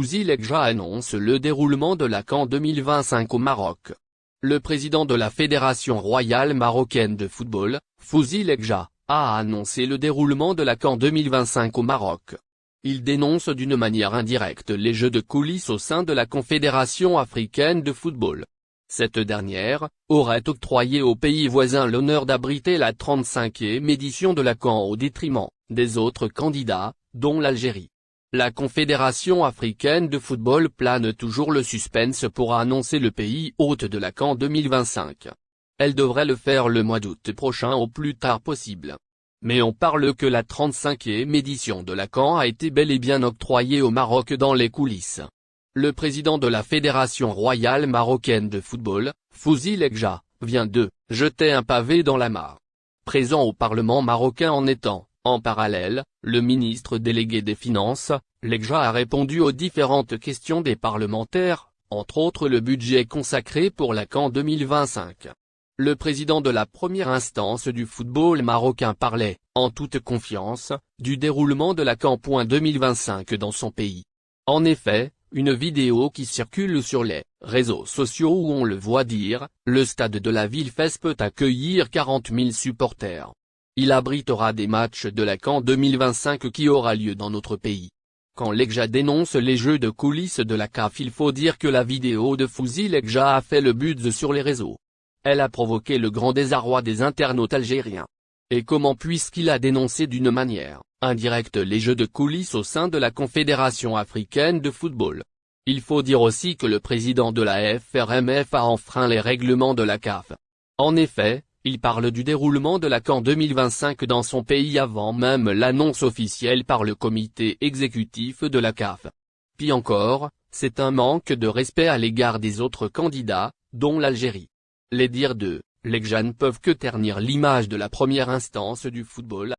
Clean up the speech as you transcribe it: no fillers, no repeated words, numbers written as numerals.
Fouzi Lekja annonce le déroulement de la CAN 2025 au Maroc. Le président de la Fédération royale marocaine de football, Fouzi Lekja, a annoncé le déroulement de la CAN 2025 au Maroc. Il dénonce d'une manière indirecte les jeux de coulisses au sein de la Confédération africaine de football. Cette dernière aurait octroyé aux pays voisins l'honneur d'abriter la 35e édition de la CAN au détriment des autres candidats, dont l'Algérie. La Confédération africaine de football plane toujours le suspense pour annoncer le pays hôte de la CAN 2025. Elle devrait le faire le mois d'août prochain au plus tard possible. Mais on parle que la 35e édition de la CAN a été bel et bien octroyée au Maroc dans les coulisses. Le président de la Fédération royale marocaine de football, Fouzi Lekja, vient de « jeter un pavé dans la mare ». Présent au Parlement marocain en étant, en parallèle, le ministre délégué des Finances, Lekja a répondu aux différentes questions des parlementaires, entre autres le budget consacré pour la CAN 2025. Le président de la première instance du football marocain parlait, en toute confiance, du déroulement de la CAN 2025 dans son pays. En effet, une vidéo qui circule sur les réseaux sociaux où on le voit dire « Le stade de la ville Fès peut accueillir 40 000 supporters. Il abritera des matchs de la CAN 2025 qui aura lieu dans notre pays ». Quand Lekja dénonce les jeux de coulisses de la CAF, il faut dire que la vidéo de Fouzi Lekja a fait le buzz sur les réseaux. Elle a provoqué le grand désarroi des internautes algériens. Et comment, puisqu'il a dénoncé d'une manière indirecte les jeux de coulisses au sein de la Confédération africaine de football. Il faut dire aussi que le président de la FRMF a enfreint les règlements de la CAF. En effet, il parle du déroulement de la CAN 2025 dans son pays avant même l'annonce officielle par le comité exécutif de la CAF. Puis encore, c'est un manque de respect à l'égard des autres candidats, dont l'Algérie. Les dires de Lekja ne peuvent que ternir l'image de la première instance du football.